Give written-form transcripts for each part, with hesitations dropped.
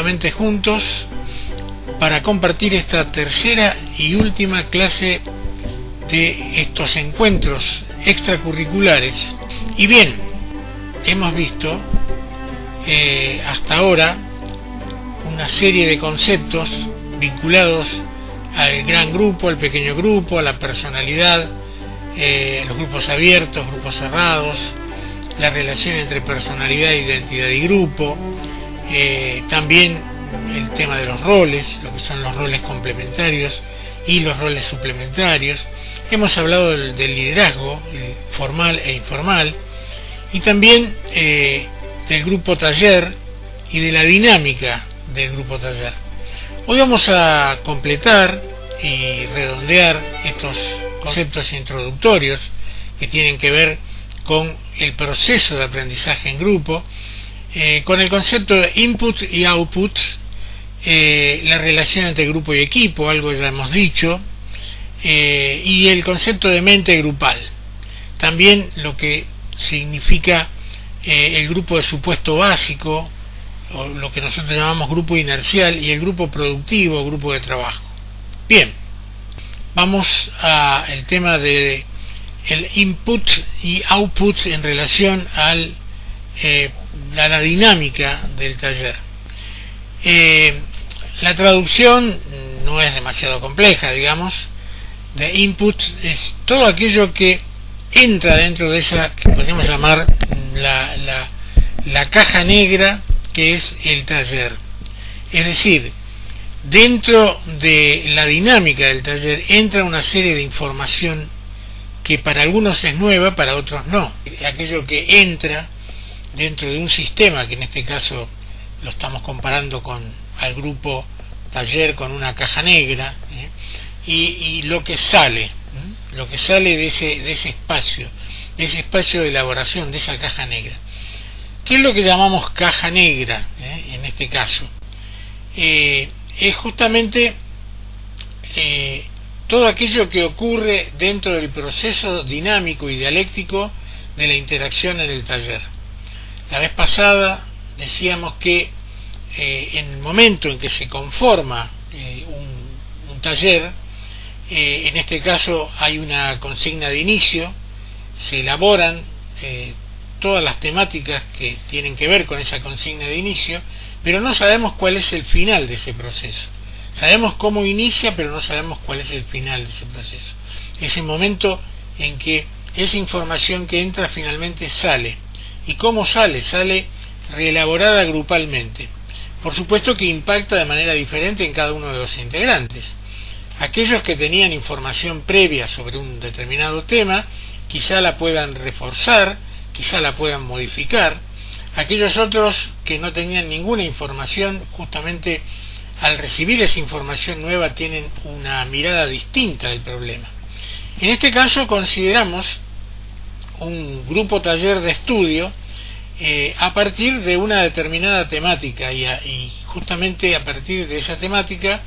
nuevamente juntos para compartir esta tercera y última clase de estos encuentros extracurriculares. Y bien, hemos visto hasta ahora una serie de conceptos vinculados al gran grupo, al pequeño grupo, a la personalidad, los grupos abiertos, grupos cerrados, la relación entre personalidad, identidad y grupo, también el tema de los roles, lo que son los roles complementarios y los roles suplementarios. Hemos hablado del liderazgo, formal e informal, y también del grupo taller y de la dinámica del grupo taller. Hoy vamos a completar y redondear estos conceptos introductorios que tienen que ver con el proceso de aprendizaje en grupo, con el concepto de input y output, la relación entre grupo y equipo, algo ya hemos dicho, y el concepto de mente grupal. También lo que significa el grupo de supuesto básico, o lo que nosotros llamamos grupo inercial, y el grupo productivo, grupo de trabajo. Bien, vamos al tema de el input y output en relación a la dinámica del taller. La traducción no es demasiado compleja, digamos. De input es todo aquello que entra dentro de esa que podríamos llamar la caja negra que es el taller. Es decir, dentro de la dinámica del taller entra una serie de información que para algunos es nueva, para otros no. Aquello que entra dentro de un sistema, que en este caso lo estamos comparando al grupo taller con una caja negra, y lo que sale de ese espacio de elaboración, de esa caja negra. ¿Qué es lo que llamamos caja negra en este caso? Es justamente todo aquello que ocurre dentro del proceso dinámico y dialéctico de la interacción en el taller. La vez pasada decíamos que en el momento en que se conforma un taller, en este caso hay una consigna de inicio, se elaboran todas las temáticas que tienen que ver con esa consigna de inicio, pero no sabemos cuál es el final de ese proceso. Sabemos cómo inicia, pero no sabemos cuál es el final de ese proceso. Ese momento en que esa información que entra finalmente sale. ¿Y cómo sale? Sale reelaborada grupalmente. Por supuesto que impacta de manera diferente en cada uno de los integrantes. Aquellos que tenían información previa sobre un determinado tema, quizá la puedan reforzar, quizá la puedan modificar. Aquellos otros que no tenían ninguna información, justamente al recibir esa información nueva tienen una mirada distinta del problema. En este caso consideramos un grupo taller de estudio a partir de una determinada temática y justamente a partir de esa temática,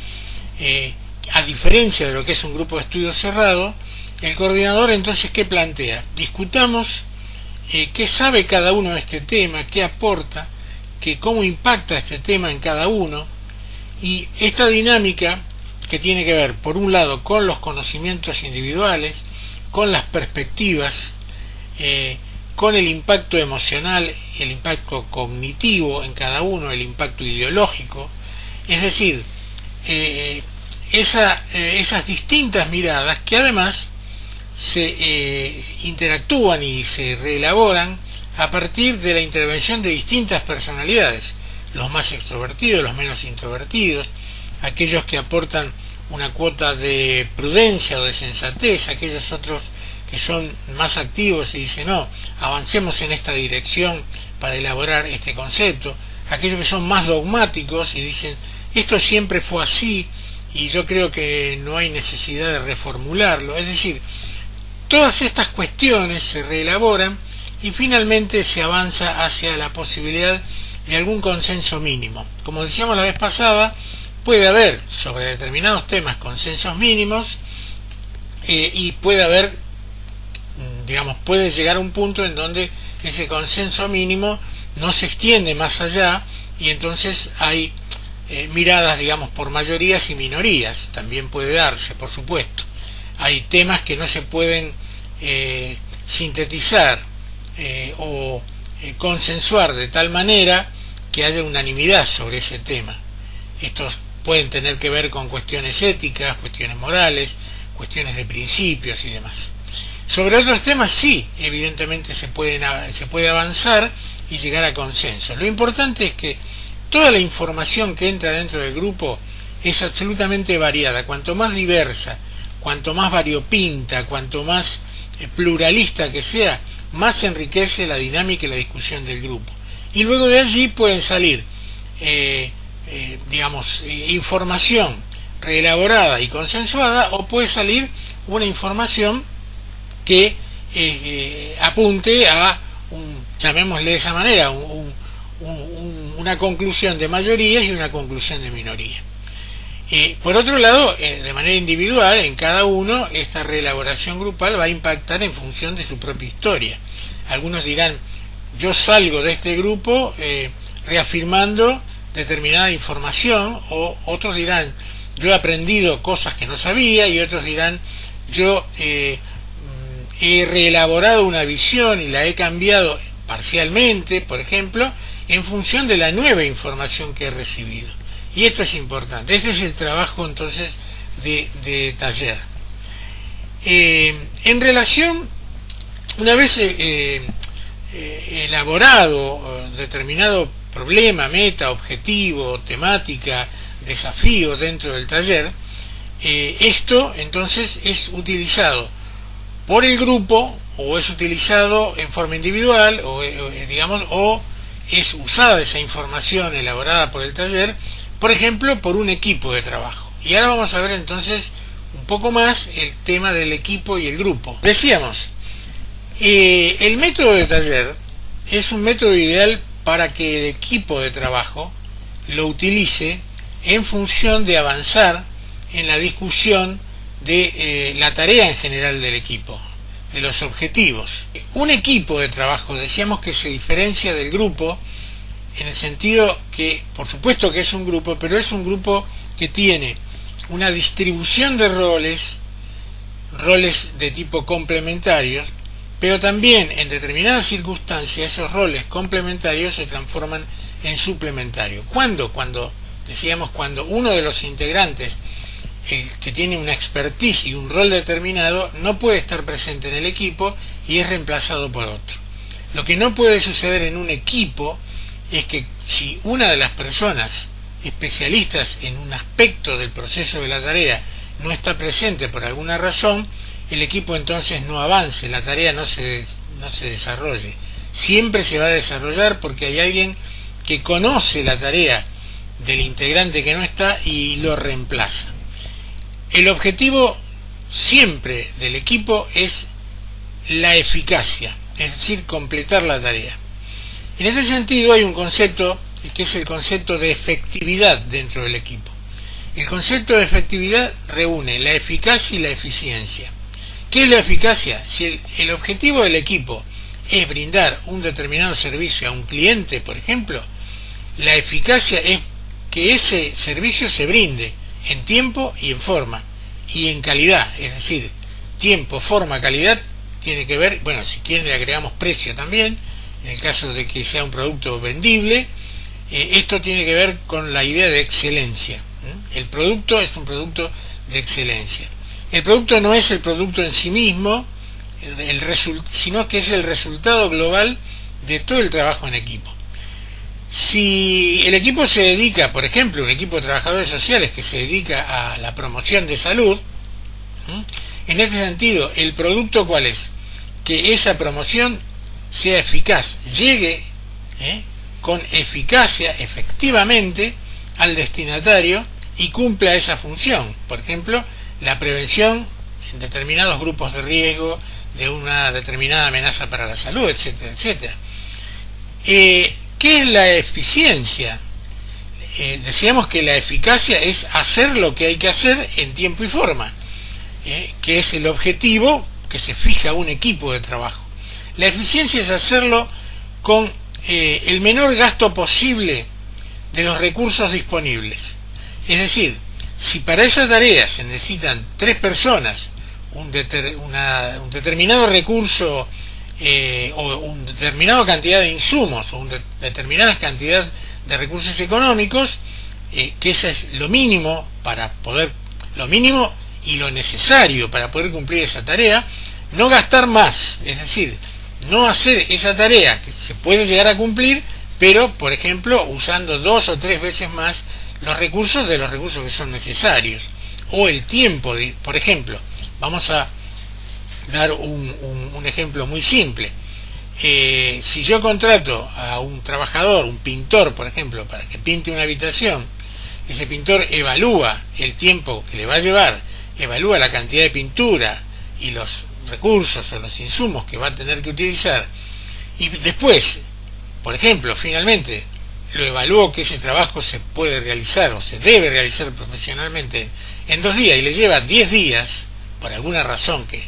a diferencia de lo que es un grupo de estudio cerrado, el coordinador entonces ¿qué plantea? Discutamos qué sabe cada uno de este tema, qué aporta, cómo impacta este tema en cada uno, y esta dinámica que tiene que ver por un lado con los conocimientos individuales, con las perspectivas, con el impacto emocional, el impacto cognitivo en cada uno, el impacto ideológico, es decir, esas distintas miradas que además se interactúan y se reelaboran a partir de la intervención de distintas personalidades, los más extrovertidos, los menos introvertidos, aquellos que aportan una cuota de prudencia o de sensatez, aquellos otros que son más activos y dicen no, avancemos en esta dirección para elaborar este concepto, aquellos que son más dogmáticos y dicen esto siempre fue así y yo creo que no hay necesidad de reformularlo. Es decir, todas estas cuestiones se reelaboran y finalmente se avanza hacia la posibilidad de algún consenso mínimo. Como decíamos la vez pasada, puede haber sobre determinados temas consensos mínimos y puede haber, digamos, puede llegar a un punto en donde ese consenso mínimo no se extiende más allá y entonces hay miradas, digamos, por mayorías y minorías. También puede darse, por supuesto. Hay temas que no se pueden sintetizar o consensuar de tal manera que haya unanimidad sobre ese tema. Estos pueden tener que ver con cuestiones éticas, cuestiones morales, cuestiones de principios y demás. Sobre otros temas sí, evidentemente se puede avanzar y llegar a consenso. Lo importante es que toda la información que entra dentro del grupo es absolutamente variada. Cuanto más diversa, cuanto más variopinta, cuanto más pluralista que sea, más enriquece la dinámica y la discusión del grupo. Y luego de allí pueden salir información reelaborada y consensuada, o puede salir una información que apunte a, llamémosle de esa manera, una conclusión de mayorías y una conclusión de minoría. Por otro lado, de manera individual, en cada uno, esta reelaboración grupal va a impactar en función de su propia historia. Algunos dirán, yo salgo de este grupo reafirmando determinada información, o otros dirán, yo he aprendido cosas que no sabía, y otros dirán, yo he reelaborado una visión y la he cambiado parcialmente, por ejemplo, en función de la nueva información que he recibido. Y esto es importante. Este es el trabajo entonces de taller. En relación, una vez elaborado determinado problema, meta, objetivo, temática, desafío dentro del taller, esto entonces es utilizado por el grupo, o es utilizado en forma individual, o es usada esa información elaborada por el taller, por ejemplo, por un equipo de trabajo. Y ahora vamos a ver entonces un poco más el tema del equipo y el grupo. Decíamos, el método de taller es un método ideal para que el equipo de trabajo lo utilice en función de avanzar en la discusión de la tarea en general del equipo, de los objetivos. Un equipo de trabajo, decíamos que se diferencia del grupo en el sentido que, por supuesto que es un grupo, pero es un grupo que tiene una distribución de roles de tipo complementarios, pero también en determinadas circunstancias esos roles complementarios se transforman en suplementarios. ¿Cuándo? Cuando uno de los integrantes, el que tiene una expertise y un rol determinado, no puede estar presente en el equipo y es reemplazado por otro. Lo que no puede suceder en un equipo es que si una de las personas especialistas en un aspecto del proceso de la tarea no está presente por alguna razón, el equipo entonces no avance, la tarea no se desarrolle. Siempre se va a desarrollar porque hay alguien que conoce la tarea del integrante que no está y lo reemplaza. El objetivo siempre del equipo es la eficacia, es decir, completar la tarea. En este sentido hay un concepto que es el concepto de efectividad dentro del equipo. El concepto de efectividad reúne la eficacia y la eficiencia. ¿Qué es la eficacia? Si el objetivo del equipo es brindar un determinado servicio a un cliente, por ejemplo, la eficacia es que ese servicio se brinde en tiempo y en forma, y en calidad, es decir, tiempo, forma, calidad, tiene que ver, bueno, si quieren le agregamos precio también, en el caso de que sea un producto vendible, esto tiene que ver con la idea de excelencia. El producto es un producto de excelencia. El producto no es el producto en sí mismo, sino que es el resultado global de todo el trabajo en equipo. Si el equipo se dedica, por ejemplo, un equipo de trabajadores sociales que se dedica a la promoción de salud, en este sentido, ¿el producto cuál es? Que esa promoción sea eficaz, llegue con eficacia, efectivamente, al destinatario y cumpla esa función. Por ejemplo, la prevención en determinados grupos de riesgo de una determinada amenaza para la salud, etcétera, etcétera. ¿Qué es la eficiencia? Decíamos que la eficacia es hacer lo que hay que hacer en tiempo y forma, que es el objetivo que se fija un equipo de trabajo. La eficiencia es hacerlo con el menor gasto posible de los recursos disponibles. Es decir, si para esa tarea se necesitan 3 personas, un determinado recurso o una determinada cantidad de insumos o una determinada cantidad de recursos económicos, que eso es lo mínimo lo mínimo y lo necesario para poder cumplir esa tarea, no gastar más, es decir, no hacer esa tarea que se puede llegar a cumplir, pero por ejemplo usando 2 o 3 veces más los recursos que son necesarios, o el tiempo por ejemplo, vamos a dar un ejemplo muy simple. Si yo contrato a un trabajador, un pintor por ejemplo, para que pinte una habitación, ese pintor evalúa el tiempo que le va a llevar, evalúa la cantidad de pintura y los recursos o los insumos que va a tener que utilizar, y después, por ejemplo, finalmente lo evalúo que ese trabajo se puede realizar o se debe realizar profesionalmente en 2 días y le lleva 10 días, por alguna razón que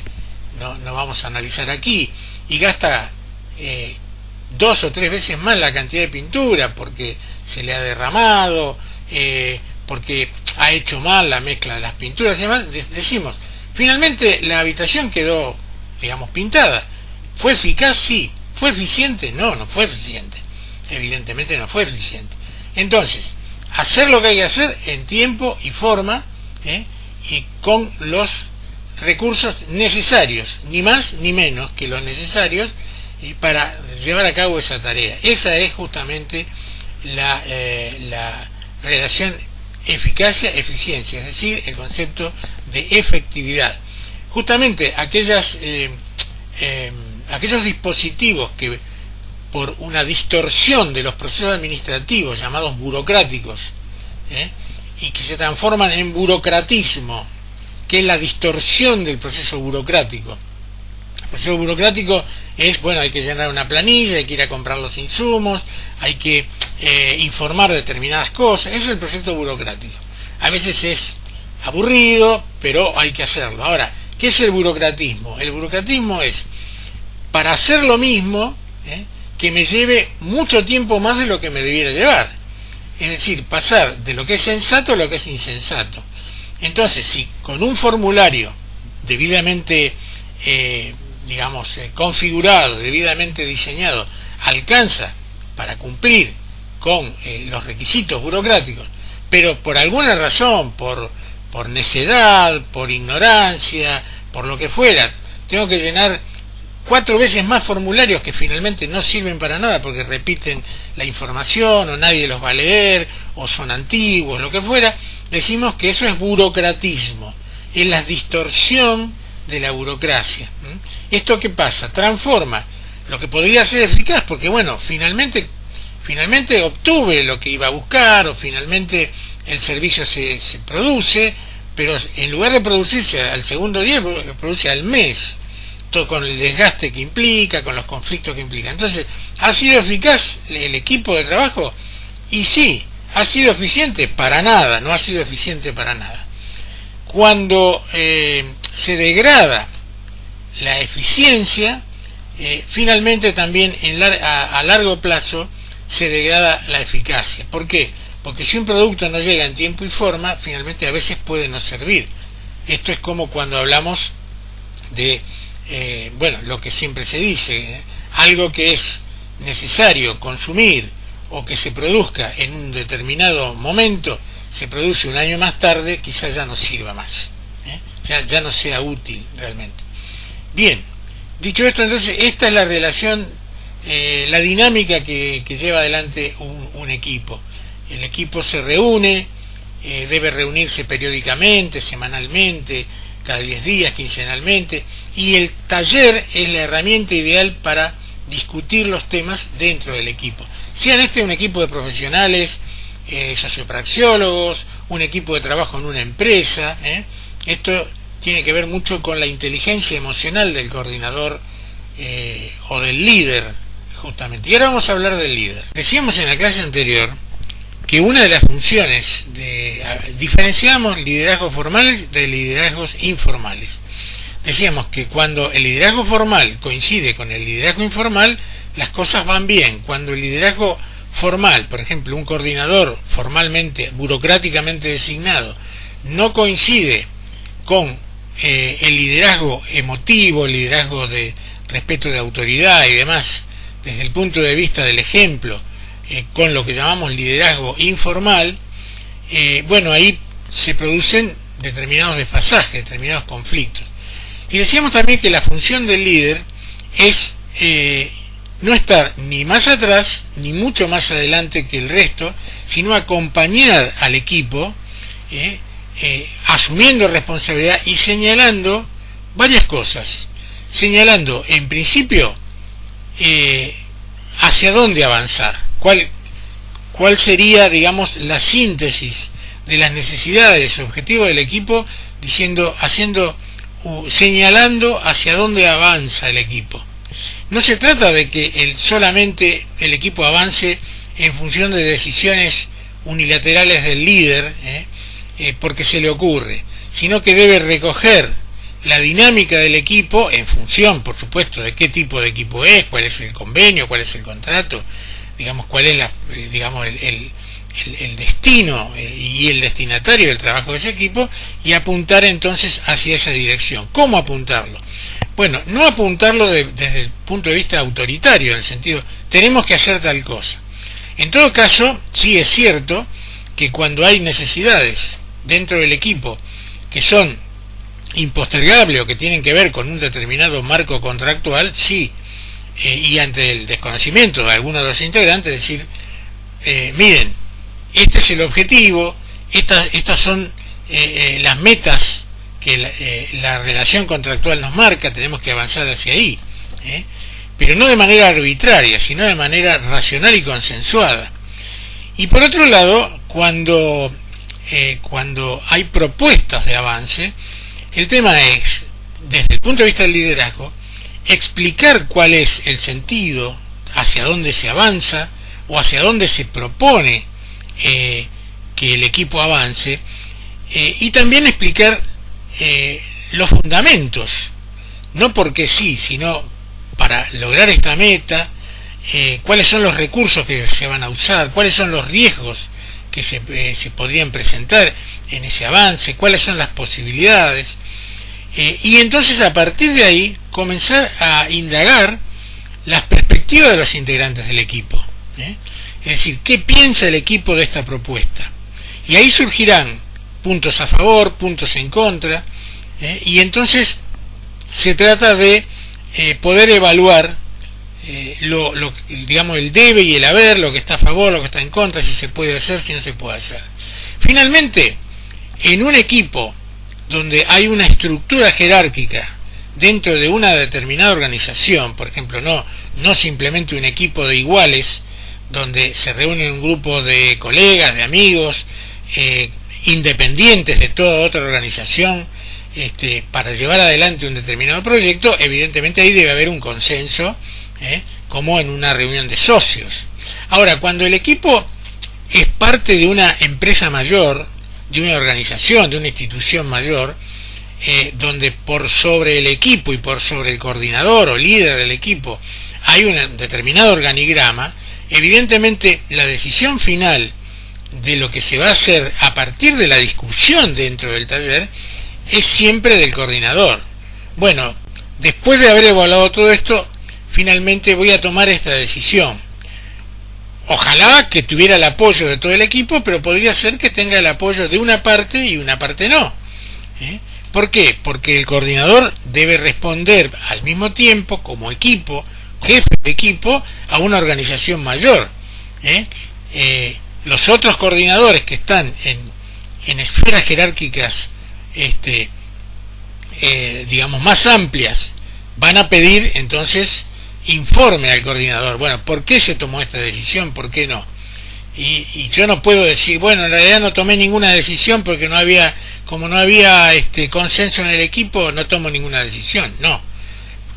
no vamos a analizar aquí, y gasta 2 o 3 veces más la cantidad de pintura porque se le ha derramado, porque ha hecho mal la mezcla de las pinturas y demás, decimos, finalmente la habitación quedó, digamos, pintada. ¿Fue eficaz? Sí. ¿Fue eficiente? No fue eficiente. Evidentemente no fue eficiente. Entonces, hacer lo que hay que hacer en tiempo y forma, y con los recursos necesarios, ni más ni menos que los necesarios para llevar a cabo esa tarea. Esa es justamente la relación eficacia-eficiencia, es decir, el concepto de efectividad. Justamente aquellos dispositivos que por una distorsión de los procesos administrativos llamados burocráticos, y que se transforman en burocratismo, que es la distorsión del proceso burocrático. El proceso burocrático es, bueno, hay que llenar una planilla, hay que ir a comprar los insumos, hay que informar determinadas cosas. Ese es el proceso burocrático. A veces es aburrido, pero hay que hacerlo. Ahora, ¿qué es el burocratismo? El burocratismo es para hacer lo mismo, que me lleve mucho tiempo más de lo que me debiera llevar. Es decir, pasar de lo que es sensato a lo que es insensato. Entonces, si con un formulario debidamente configurado, debidamente diseñado, alcanza para cumplir con los requisitos burocráticos, pero por alguna razón, por necedad, por ignorancia, por lo que fuera, tengo que llenar 4 veces más formularios que finalmente no sirven para nada porque repiten la información o nadie los va a leer o son antiguos, lo que fuera, decimos que eso es burocratismo, es la distorsión de la burocracia. ¿Esto qué pasa? Transforma lo que podría ser eficaz, porque bueno, finalmente obtuve lo que iba a buscar, o finalmente el servicio se produce, pero en lugar de producirse al segundo día, produce al mes, todo con el desgaste que implica, con los conflictos que implica. Entonces, ¿ha sido eficaz el equipo de trabajo? Y sí. ¿Ha sido eficiente? Para nada, no ha sido eficiente para nada. Cuando se degrada la eficiencia, finalmente también a largo plazo se degrada la eficacia. ¿Por qué? Porque si un producto no llega en tiempo y forma, finalmente a veces puede no servir. Esto es como cuando hablamos de, lo que siempre se dice, algo que es necesario consumir o que se produzca en un determinado momento, se produce un año más tarde, quizás ya no sirva más, ya no sea útil realmente. Bien, dicho esto, entonces esta es la relación, la dinámica que lleva adelante un equipo. El equipo se reúne, debe reunirse periódicamente, semanalmente, cada 10 días, quincenalmente, y el taller es la herramienta ideal para discutir los temas dentro del equipo. Sean un equipo de profesionales, sociopraxiólogos, un equipo de trabajo en una empresa. Esto tiene que ver mucho con la inteligencia emocional del coordinador o del líder, justamente. Y ahora vamos a hablar del líder. Decíamos en la clase anterior que una de las funciones diferenciamos liderazgos formales de liderazgos informales. Decíamos que cuando el liderazgo formal coincide con el liderazgo informal, las cosas van bien. Cuando el liderazgo formal, por ejemplo, un coordinador formalmente, burocráticamente designado, no coincide con el liderazgo emotivo, el liderazgo de respeto de autoridad y demás, desde el punto de vista del ejemplo, con lo que llamamos liderazgo informal, bueno, ahí se producen determinados desfasajes, determinados conflictos. Y decíamos también que la función del líder es no estar ni más atrás ni mucho más adelante que el resto, sino acompañar al equipo, asumiendo responsabilidad y señalando varias cosas. Señalando, en principio, hacia dónde avanzar, cuál sería, digamos, la síntesis de las necesidades, objetivos del equipo, señalando hacia dónde avanza el equipo. No se trata de que solamente el equipo avance en función de decisiones unilaterales del líder, porque se le ocurre, sino que debe recoger la dinámica del equipo en función, por supuesto, de qué tipo de equipo es, cuál es el convenio, cuál es el contrato, digamos, cuál es el destino y el destinatario del trabajo de ese equipo, y apuntar entonces hacia esa dirección. ¿Cómo apuntarlo? Bueno, no apuntarlo desde el punto de vista autoritario, en el sentido, tenemos que hacer tal cosa. En todo caso, sí es cierto que cuando hay necesidades dentro del equipo que son impostergables o que tienen que ver con un determinado marco contractual, sí, y ante el desconocimiento de algunos de los integrantes, decir, miren, este es el objetivo, estas son las metas que la relación contractual nos marca, tenemos que avanzar hacia ahí, pero no de manera arbitraria, sino de manera racional y consensuada. Y por otro lado, cuando hay propuestas de avance, el tema es, desde el punto de vista del liderazgo, explicar cuál es el sentido, hacia dónde se avanza o hacia dónde se propone que el equipo avance, y también explicar los fundamentos, no porque sí, sino para lograr esta meta, cuáles son los recursos que se van a usar, cuáles son los riesgos que se podrían presentar en ese avance, cuáles son las posibilidades, y entonces a partir de ahí comenzar a indagar las perspectivas de los integrantes del equipo, es decir, qué piensa el equipo de esta propuesta, y ahí surgirán puntos a favor, puntos en contra, y entonces se trata de poder evaluar digamos, el debe y el haber, lo que está a favor, lo que está en contra, si se puede hacer, si no se puede hacer. Finalmente, en un equipo donde hay una estructura jerárquica dentro de una determinada organización, por ejemplo, no simplemente un equipo de iguales, donde se reúne un grupo de colegas, de amigos, independientes de toda otra organización, para llevar adelante un determinado proyecto, evidentemente ahí debe haber un consenso, como en una reunión de socios. Ahora, cuando el equipo es parte de una empresa mayor, de una organización, de una institución mayor, donde por sobre el equipo y por sobre el coordinador o líder del equipo hay un determinado organigrama, evidentemente la decisión final de lo que se va a hacer a partir de la discusión dentro del taller es siempre del coordinador. Bueno, después de haber evaluado todo esto, finalmente voy a tomar esta decisión. Ojalá que tuviera el apoyo de todo el equipo, pero podría ser que tenga el apoyo de una parte y una parte no. ¿Por qué? Porque el coordinador debe responder al mismo tiempo, como equipo, jefe de equipo, a una organización mayor. Los otros coordinadores que están en esferas jerárquicas, digamos, más amplias, van a pedir entonces informe al coordinador. Bueno, ¿por qué se tomó esta decisión? ¿Por qué no? Y yo no puedo decir, bueno, en realidad no tomé ninguna decisión porque como no había consenso en el equipo, no tomo ninguna decisión. No.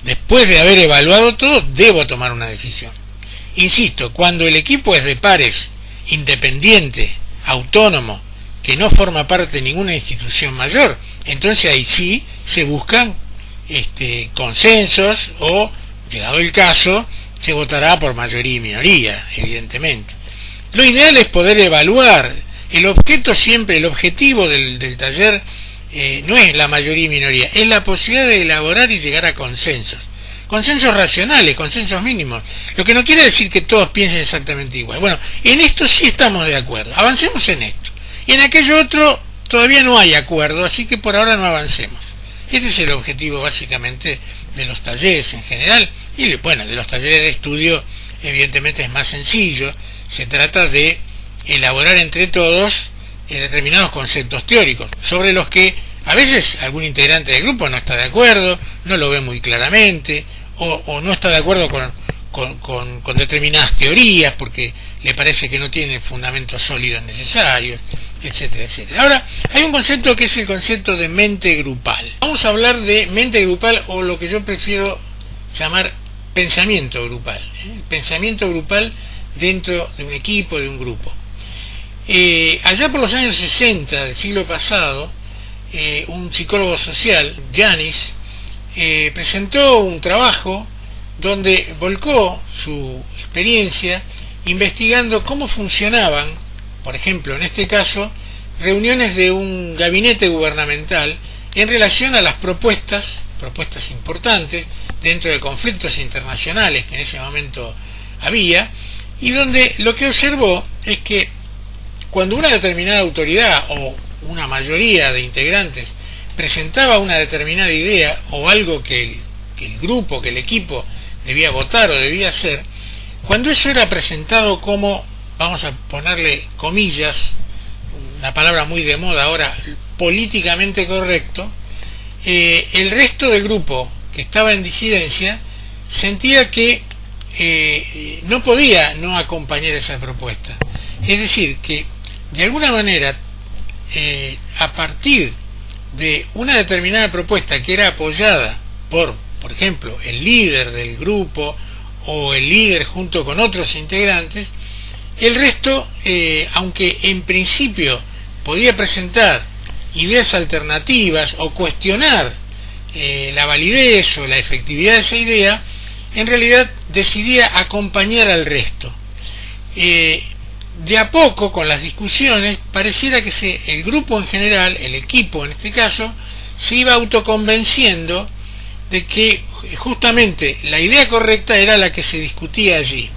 Después de haber evaluado todo, debo tomar una decisión. Insisto, cuando el equipo es de pares, independiente, autónomo, que no forma parte de ninguna institución mayor, entonces ahí sí se buscan consensos o, llegado el caso, se votará por mayoría y minoría, evidentemente. Lo ideal es poder evaluar. El objetivo del taller no es la mayoría y minoría, es la posibilidad de elaborar y llegar a consensos. Consensos racionales, consensos mínimos. Lo que no quiere decir que todos piensen exactamente igual. Bueno, en esto sí estamos de acuerdo. Avancemos en esto. Y en aquello otro todavía no hay acuerdo, así que por ahora no avancemos. Este es el objetivo básicamente de los talleres en general. Y bueno, de los talleres de estudio evidentemente es más sencillo. Se trata de elaborar entre todos determinados conceptos teóricos, sobre los que a veces algún integrante del grupo no está de acuerdo, no lo ve muy claramente, o no está de acuerdo con determinadas teorías porque le parece que no tiene fundamentos sólidos necesarios, etcétera, etcétera. Ahora, hay un concepto que es el concepto de mente grupal. Vamos a hablar de mente grupal, o lo que yo prefiero llamar pensamiento grupal. El pensamiento grupal dentro de un equipo, de un grupo. Allá por los años 60 del siglo pasado, un psicólogo social, Janis, presentó un trabajo donde volcó su experiencia investigando cómo funcionaban, por ejemplo, en este caso, reuniones de un gabinete gubernamental en relación a las propuestas importantes dentro de conflictos internacionales que en ese momento había, y donde lo que observó es que cuando una determinada autoridad o una mayoría de integrantes presentaba una determinada idea o algo que el grupo, que el equipo debía votar o debía hacer, cuando eso era presentado como, vamos a ponerle comillas, una palabra muy de moda ahora, políticamente correcto, el resto del grupo que estaba en disidencia sentía que no podía no acompañar esa propuesta. Es decir, que de alguna manera, a partir de una determinada propuesta que era apoyada por ejemplo, el líder del grupo o el líder junto con otros integrantes, el resto, aunque en principio podía presentar ideas alternativas o cuestionar la validez o la efectividad de esa idea, en realidad decidía acompañar al resto. De a poco, con las discusiones, pareciera que el grupo en general, el equipo en este caso, se iba autoconvenciendo de que justamente la idea correcta era la que se discutía allí.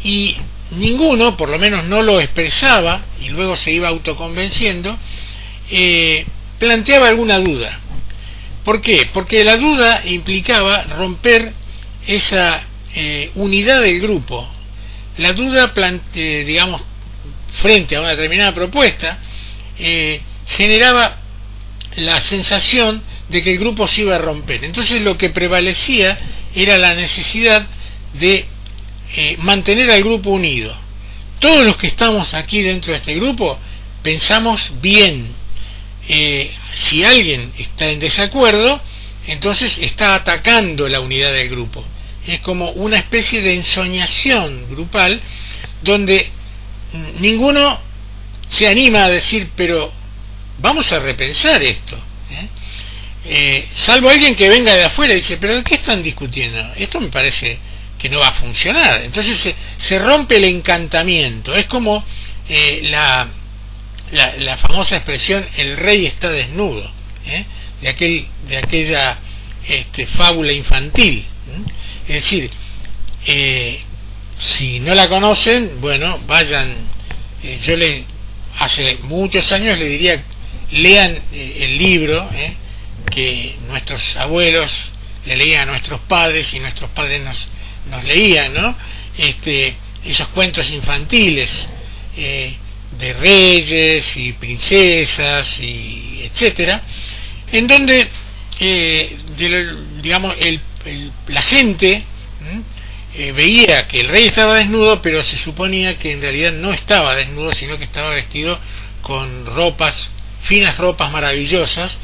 Y ninguno, por lo menos no lo expresaba, y luego se iba autoconvenciendo, planteaba alguna duda. ¿Por qué? Porque la duda implicaba romper esa unidad del grupo. La duda, digamos, frente a una determinada propuesta, generaba la sensación de que el grupo se iba a romper. Entonces lo que prevalecía era la necesidad de mantener al grupo unido. Todos los que estamos aquí dentro de este grupo pensamos bien. Si alguien está en desacuerdo, entonces está atacando la unidad del grupo. Es como una especie de ensoñación grupal donde ninguno se anima a decir, pero vamos a repensar esto. Salvo alguien que venga de afuera y dice, pero ¿de qué están discutiendo? Esto me parece que no va a funcionar. Entonces se rompe el encantamiento. Es como la famosa expresión, el rey está desnudo, de aquella fábula infantil. Es decir, si no la conocen, bueno, vayan, yo hace muchos años le diría, lean el libro que nuestros abuelos le leían a nuestros padres y nuestros padres nos leían, ¿no? Esos cuentos infantiles de reyes y princesas y etcétera, en donde digamos la gente veía que el rey estaba desnudo, pero se suponía que en realidad no estaba desnudo, sino que estaba vestido con finas ropas maravillosas,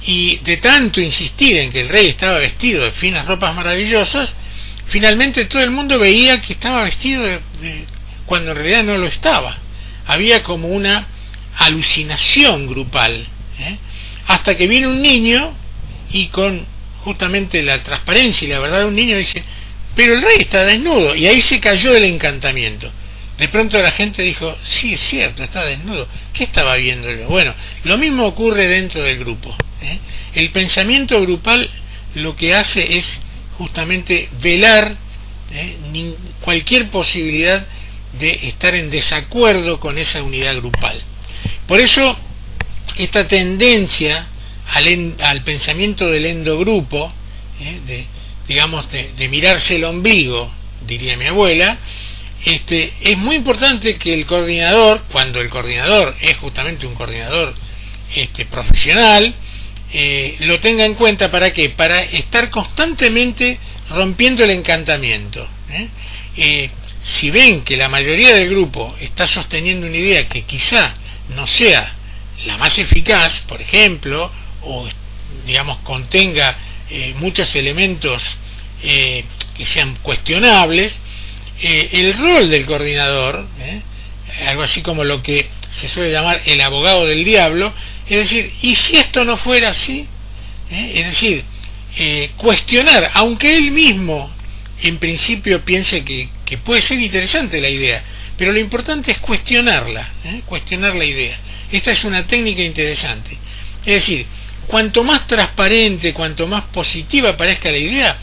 y de tanto insistir en que el rey estaba vestido de finas ropas maravillosas, finalmente todo el mundo veía que estaba vestido cuando en realidad no lo estaba. Había como una alucinación grupal, hasta que viene un niño y con justamente la transparencia y la verdad de un niño dice, pero el rey está desnudo, y ahí se cayó el encantamiento. de pronto la gente dijo, sí, es cierto, está desnudo. ¿Qué estaba viendo yo? Bueno, lo mismo ocurre dentro del grupo. El pensamiento grupal lo que hace es justamente velar cualquier posibilidad de estar en desacuerdo con esa unidad grupal. Por eso, esta tendencia al pensamiento del endogrupo, de mirarse el ombligo, diría mi abuela, es muy importante que el coordinador, cuando el coordinador es justamente un coordinador profesional, lo tenga en cuenta. ¿Para qué? Para estar constantemente rompiendo el encantamiento. Si ven que la mayoría del grupo está sosteniendo una idea que quizá no sea la más eficaz, por ejemplo, o digamos contenga muchos elementos que sean cuestionables, el rol del coordinador, algo así como lo que se suele llamar el abogado del diablo, es decir, ¿y si esto no fuera así? Es decir, cuestionar, aunque él mismo en principio piense que puede ser interesante la idea, pero lo importante es cuestionarla, cuestionar la idea. Esta es una técnica interesante. Es decir, cuanto más transparente, cuanto más positiva parezca la idea,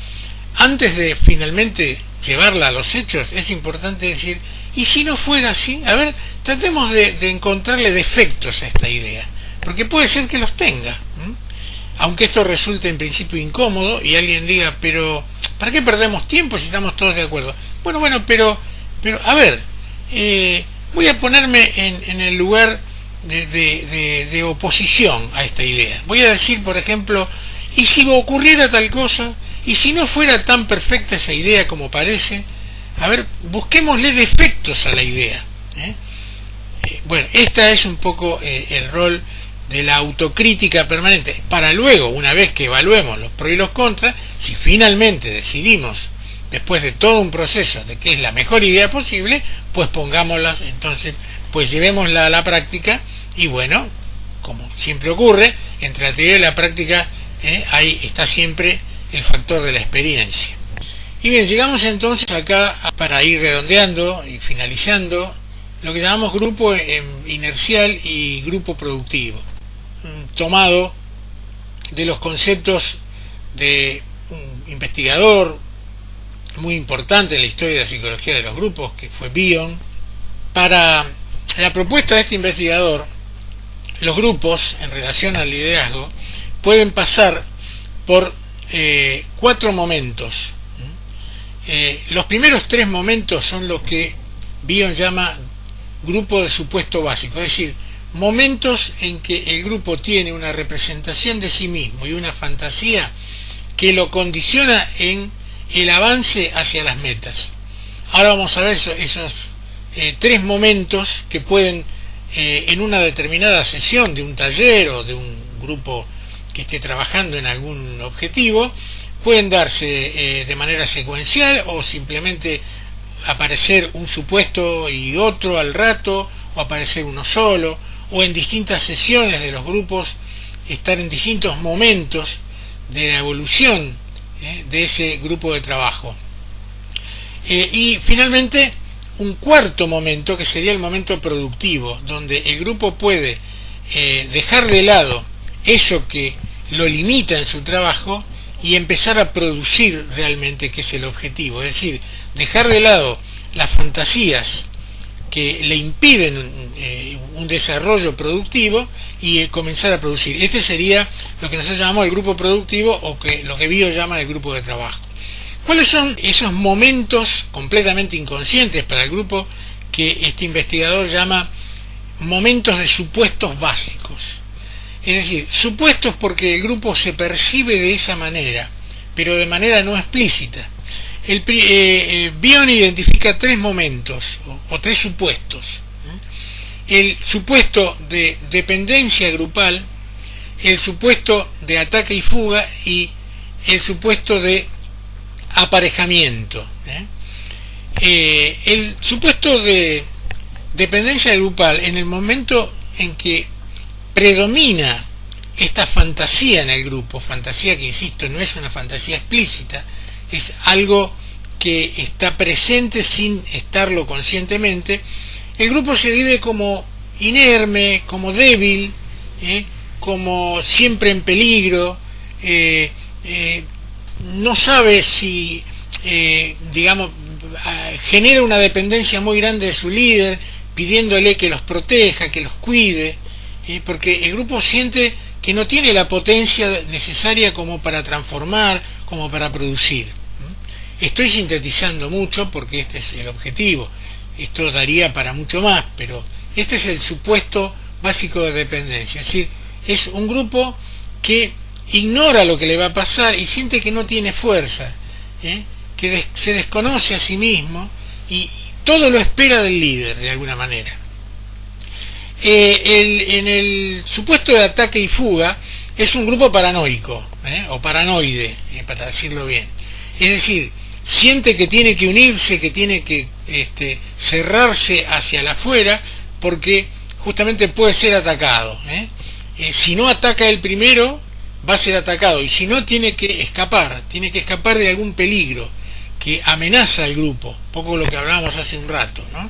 antes de finalmente llevarla a los hechos, es importante decir, ¿y si no fuera así? A ver, tratemos de encontrarle defectos a esta idea, porque puede ser que los tenga. Aunque esto resulte en principio incómodo y alguien diga, pero ¿para qué perdemos tiempo si estamos todos de acuerdo? Bueno, pero a ver, voy a ponerme en el lugar de oposición a esta idea. Voy a decir, por ejemplo, ¿y si ocurriera tal cosa? ¿Y si no fuera tan perfecta esa idea como parece? A ver, busquémosle defectos a la idea. Bueno, esta es un poco el rol de la autocrítica permanente, para luego, una vez que evaluemos los pros y los contras, si finalmente decidimos, después de todo un proceso, de que es la mejor idea posible, pues pongámosla, entonces, pues llevémosla a la práctica, y bueno, como siempre ocurre, entre la teoría y la práctica, ahí está siempre el factor de la experiencia. Y bien, llegamos entonces acá para ir redondeando y finalizando lo que llamamos grupo inercial y grupo productivo, tomado de los conceptos de un investigador muy importante en la historia de la psicología de los grupos, que fue Bion. Para la propuesta de este investigador, los grupos en relación al liderazgo pueden pasar por 4 momentos. Los primeros 3 momentos son lo que Bion llama grupo de supuesto básico, es decir, momentos en que el grupo tiene una representación de sí mismo y una fantasía que lo condiciona en el avance hacia las metas. Ahora vamos a ver esos 3 momentos que pueden, en una determinada sesión de un taller o de un grupo que esté trabajando en algún objetivo, pueden darse de manera secuencial o simplemente aparecer un supuesto y otro al rato, o aparecer uno solo, o en distintas sesiones de los grupos estar en distintos momentos de la evolución de ese grupo de trabajo. Y finalmente un cuarto momento, que sería el momento productivo, donde el grupo puede dejar de lado eso que lo limita en su trabajo y empezar a producir realmente, que es el objetivo, es decir, dejar de lado las fantasías que le impiden un desarrollo productivo y comenzar a producir. Este sería lo que nosotros llamamos el grupo productivo, o que lo que Bion llama el grupo de trabajo. ¿Cuáles son esos momentos completamente inconscientes para el grupo que este investigador llama momentos de supuestos básicos? Es decir, supuestos porque el grupo se percibe de esa manera, pero de manera no explícita. Bion identifica 3 momentos o 3 supuestos. El supuesto de dependencia grupal, el supuesto de ataque y fuga y el supuesto de aparejamiento. El supuesto de dependencia grupal, en el momento en que predomina esta fantasía en el grupo, fantasía que, insisto, no es una fantasía explícita, es algo que está presente sin estarlo conscientemente, el grupo se vive como inerme, como débil, como siempre en peligro, no sabe si, digamos, genera una dependencia muy grande de su líder, pidiéndole que los proteja, que los cuide, porque el grupo siente que no tiene la potencia necesaria como para transformar, como para producir. Estoy sintetizando mucho porque este es el objetivo. Esto daría para mucho más, pero este es el supuesto básico de dependencia. Es decir, es un grupo que ignora lo que le va a pasar y siente que no tiene fuerza, que se desconoce a sí mismo y todo lo espera del líder de alguna manera. En el supuesto de ataque y fuga es un grupo paranoico, o paranoide, para decirlo bien. Es decir, siente que tiene que unirse, que tiene que cerrarse hacia el afuera, porque justamente puede ser atacado. Si no ataca el primero, va a ser atacado, y si no, tiene que escapar de algún peligro que amenaza al grupo, un poco lo que hablábamos hace un rato, ¿no?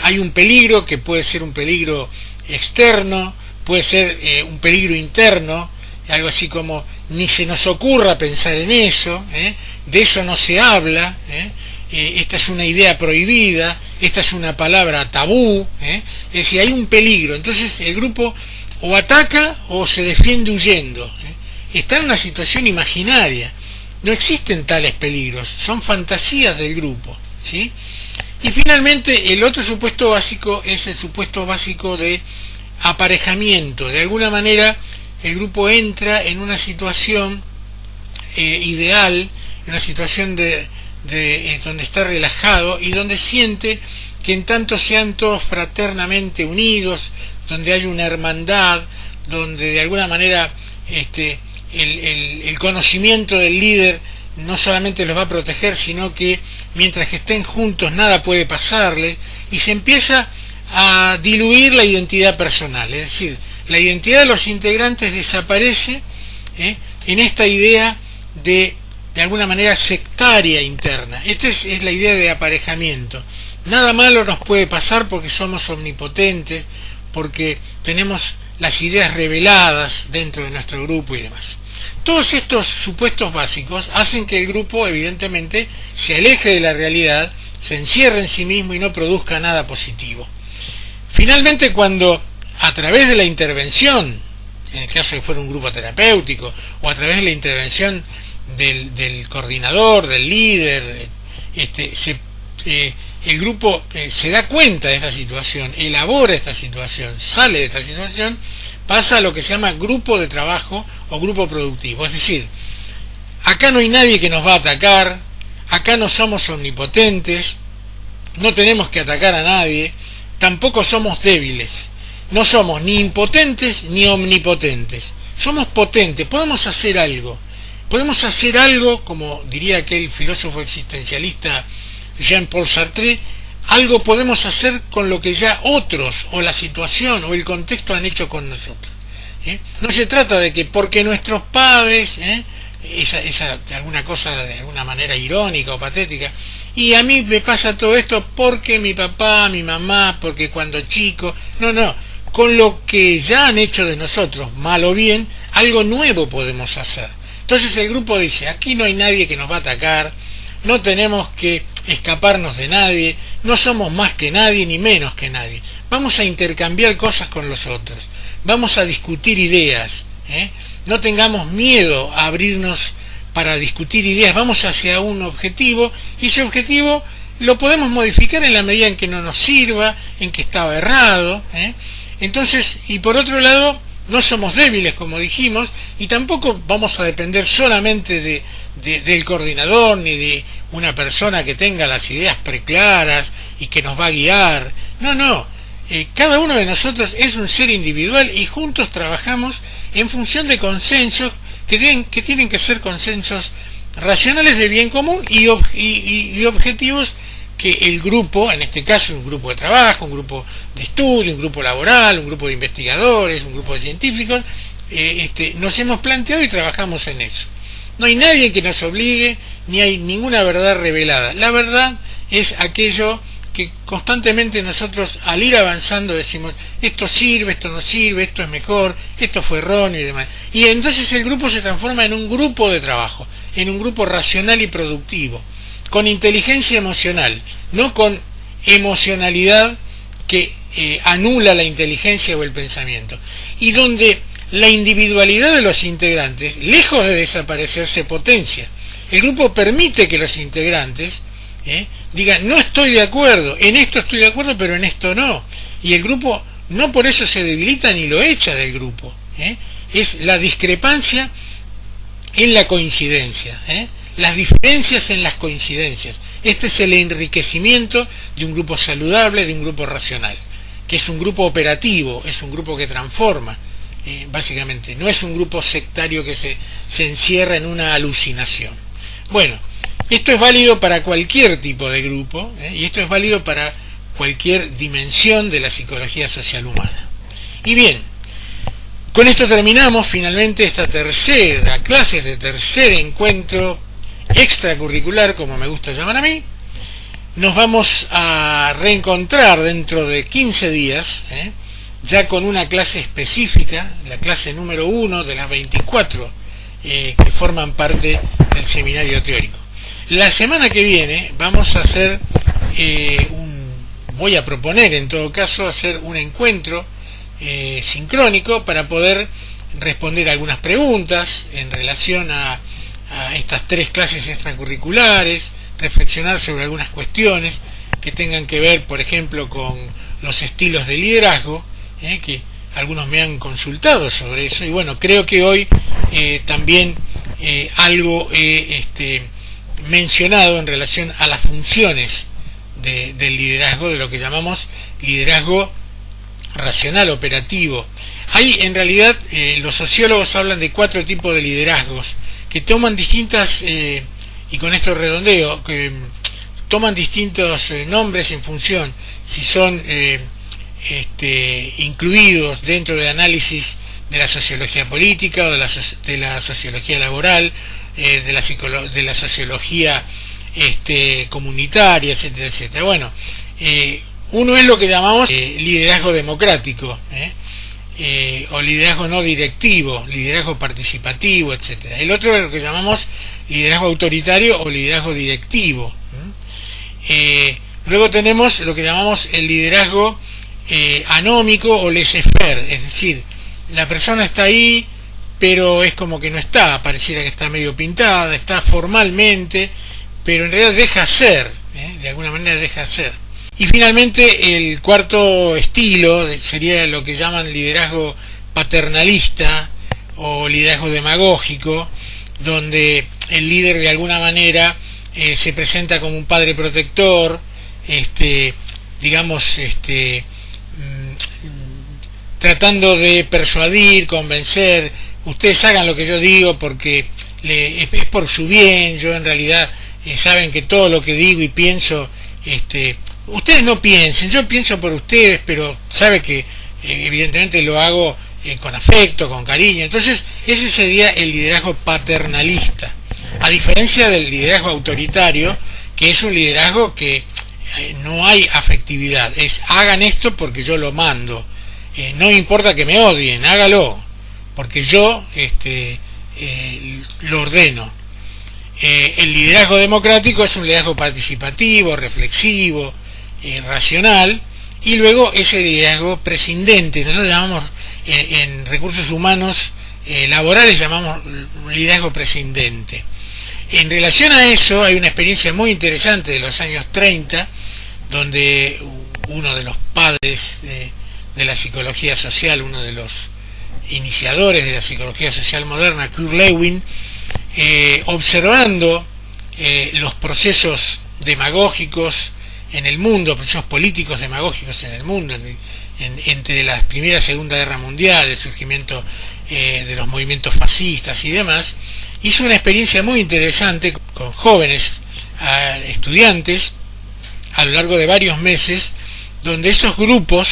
Hay un peligro que puede ser un peligro externo, puede ser un peligro interno, algo así como ni se nos ocurra pensar en eso, de eso no se habla, esta es una idea prohibida, esta es una palabra tabú, es decir, hay un peligro, entonces el grupo o ataca o se defiende huyendo, está en una situación imaginaria, no existen tales peligros, son fantasías del grupo, ¿sí? Y finalmente el otro supuesto básico es el supuesto básico de aparejamiento. De alguna manera el grupo entra en una situación ideal, en una situación donde está relajado y donde siente que en tanto sean todos fraternamente unidos, donde hay una hermandad, donde de alguna manera el conocimiento del líder no solamente los va a proteger, sino que mientras que estén juntos nada puede pasarles, y se empieza a diluir la identidad personal, es decir, la identidad de los integrantes desaparece en esta idea de alguna manera sectaria interna. Esta es la idea de aparejamiento. Nada malo nos puede pasar porque somos omnipotentes, porque tenemos las ideas reveladas dentro de nuestro grupo y demás. Todos estos supuestos básicos hacen que el grupo evidentemente se aleje de la realidad, se encierre en sí mismo y no produzca nada positivo. Finalmente, cuando a través de la intervención, en el caso de que fuera un grupo terapéutico, o a través de la intervención del coordinador, del líder, el grupo se da cuenta de esta situación, elabora esta situación, sale de esta situación, pasa a lo que se llama grupo de trabajo o grupo productivo. Es decir, acá no hay nadie que nos va a atacar, acá no somos omnipotentes, no tenemos que atacar a nadie, tampoco somos débiles, no somos ni impotentes ni omnipotentes, somos potentes, podemos hacer algo, como diría aquel filósofo existencialista Jean-Paul Sartre, algo podemos hacer con lo que ya otros, o la situación, o el contexto han hecho con nosotros. No se trata de que porque nuestros padres, esa de alguna cosa de alguna manera irónica o patética, y a mí me pasa todo esto porque mi papá, mi mamá, porque cuando chico, no, con lo que ya han hecho de nosotros, mal o bien, algo nuevo podemos hacer. Entonces el grupo dice, aquí no hay nadie que nos va a atacar, no tenemos que escaparnos de nadie, no somos más que nadie ni menos que nadie. Vamos a intercambiar cosas con los otros, vamos a discutir ideas, no tengamos miedo a abrirnos para discutir ideas, vamos hacia un objetivo, y ese objetivo lo podemos modificar en la medida en que no nos sirva, en que estaba errado. Entonces, y por otro lado, no somos débiles, como dijimos, y tampoco vamos a depender solamente del coordinador, ni de una persona que tenga las ideas preclaras y que nos va a guiar. No, cada uno de nosotros es un ser individual y juntos trabajamos en función de consensos que tienen que ser consensos racionales de bien común y objetivos que el grupo, en este caso un grupo de trabajo, un grupo de estudio, un grupo laboral, un grupo de investigadores, un grupo de científicos, nos hemos planteado y trabajamos en eso. No hay nadie que nos obligue, ni hay ninguna verdad revelada. La verdad es aquello que constantemente nosotros, al ir avanzando, decimos, esto sirve, esto no sirve, esto es mejor, esto fue erróneo y demás. Y entonces el grupo se transforma en un grupo de trabajo, en un grupo racional y productivo, con inteligencia emocional, no con emocionalidad que anula la inteligencia o el pensamiento, y donde la individualidad de los integrantes, lejos de desaparecer, se potencia. El grupo permite que los integrantes digan, no estoy de acuerdo, en esto estoy de acuerdo, pero en esto no. Y el grupo no por eso se debilita ni lo echa del grupo. Es la discrepancia en la coincidencia, las diferencias en las coincidencias. Este es el enriquecimiento de un grupo saludable, de un grupo racional, que es un grupo operativo, es un grupo que transforma, básicamente. No es un grupo sectario que se encierra en una alucinación. Bueno, esto es válido para cualquier tipo de grupo, y esto es válido para cualquier dimensión de la psicología social humana. Y bien, con esto terminamos finalmente esta tercera clase, este tercer encuentro extracurricular, como me gusta llamar a mí. Nos vamos a reencontrar dentro de 15 días, ya con una clase específica, la clase número 1 de las 24 que forman parte del seminario teórico. La semana que viene vamos a hacer voy a proponer en todo caso hacer un encuentro sincrónico para poder responder algunas preguntas en relación a estas 3 clases extracurriculares, reflexionar sobre algunas cuestiones que tengan que ver, por ejemplo, con los estilos de liderazgo, que algunos me han consultado sobre eso, y bueno, creo que hoy también algo mencionado en relación a las funciones del liderazgo, de lo que llamamos liderazgo racional operativo. Hay en realidad, los sociólogos hablan de 4 tipos de liderazgos que toman distintas, y con esto redondeo, que toman distintos nombres en función si son incluidos dentro del análisis de la sociología política o de la sociología laboral, de la sociología comunitaria, etcétera, etcétera. Bueno, uno es lo que llamamos liderazgo democrático, o liderazgo no directivo, liderazgo participativo, etcétera. El otro es lo que llamamos liderazgo autoritario o liderazgo directivo. Luego tenemos lo que llamamos el liderazgo anómico o laissez-faire, es decir, la persona está ahí, pero es como que no está, pareciera que está medio pintada, está formalmente, pero en realidad deja ser, de alguna manera deja ser. Y finalmente el cuarto estilo sería lo que llaman liderazgo paternalista o liderazgo demagógico, donde el líder de alguna manera se presenta como un padre protector, digamos, tratando de persuadir, convencer, ustedes hagan lo que yo digo porque es por su bien, yo en realidad saben que todo lo que digo y pienso, ustedes no piensen, yo pienso por ustedes, pero sabe que evidentemente lo hago con afecto, con cariño. Entonces ese sería el liderazgo paternalista, a diferencia del liderazgo autoritario, que es un liderazgo que no hay afectividad, es hagan esto porque yo lo mando, no importa que me odien, hágalo porque yo lo ordeno. El liderazgo democrático es un liderazgo participativo, reflexivo, racional, y luego ese liderazgo prescindente, nosotros llamamos en recursos humanos laborales, llamamos liderazgo prescindente. En relación a eso hay una experiencia muy interesante de los años 30, donde uno de los padres de la psicología social, uno de los iniciadores de la psicología social moderna, Kurt Lewin, observando los procesos demagógicos en el mundo, procesos políticos demagógicos en el mundo, entre la Primera y Segunda Guerra Mundial, el surgimiento de los movimientos fascistas y demás, hizo una experiencia muy interesante con jóvenes estudiantes a lo largo de varios meses, donde esos grupos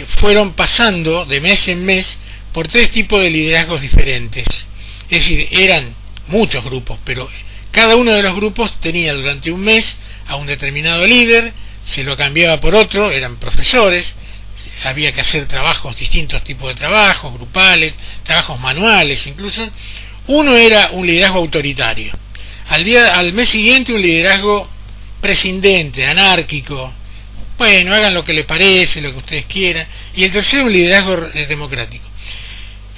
fueron pasando de mes en mes por 3 tipos de liderazgos diferentes. Es decir, eran muchos grupos, pero cada uno de los grupos tenía durante un mes a un determinado líder, se lo cambiaba por otro, eran profesores, había que hacer trabajos, distintos tipos de trabajos, grupales, trabajos manuales incluso. Uno era un liderazgo autoritario, al mes siguiente un liderazgo prescindente, anárquico, bueno, hagan lo que les parece, lo que ustedes quieran, y el tercero un liderazgo democrático.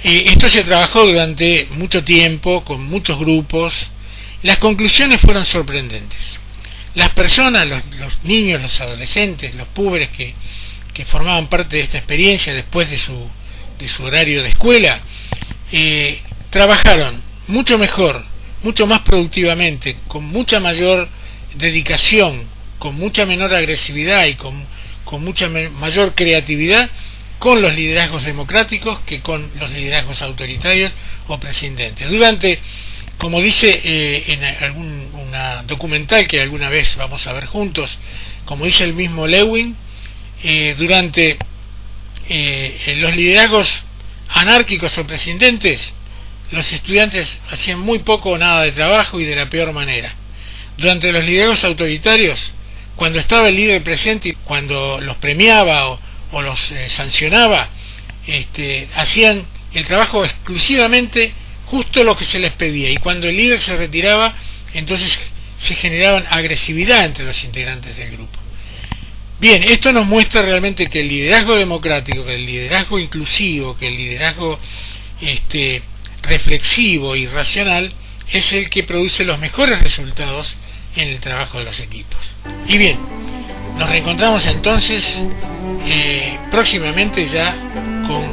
Esto se trabajó durante mucho tiempo, con muchos grupos. Las conclusiones fueron sorprendentes. Las personas, los niños, los adolescentes, los púberes que formaban parte de esta experiencia después de su horario de escuela, trabajaron mucho mejor, mucho más productivamente, con mucha mayor dedicación, con mucha menor agresividad y con mucha mayor creatividad con los liderazgos democráticos que con los liderazgos autoritarios o prescindentes. Durante, como dice en una documental que alguna vez vamos a ver juntos, como dice el mismo Lewin, durante los liderazgos anárquicos o prescindentes, los estudiantes hacían muy poco o nada de trabajo y de la peor manera. Durante los liderazgos autoritarios, cuando estaba el líder presente y cuando los premiaba o los sancionaba, hacían el trabajo exclusivamente justo lo que se les pedía, y cuando el líder se retiraba, entonces se generaban agresividad entre los integrantes del grupo. Bien, esto nos muestra realmente que el liderazgo democrático, que el liderazgo inclusivo, que el liderazgo reflexivo y racional es el que produce los mejores resultados en el trabajo de los equipos. Y bien, nos reencontramos entonces próximamente ya con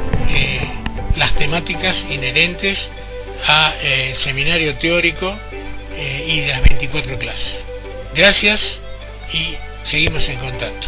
las temáticas inherentes al seminario teórico y las 24 clases. Gracias y seguimos en contacto.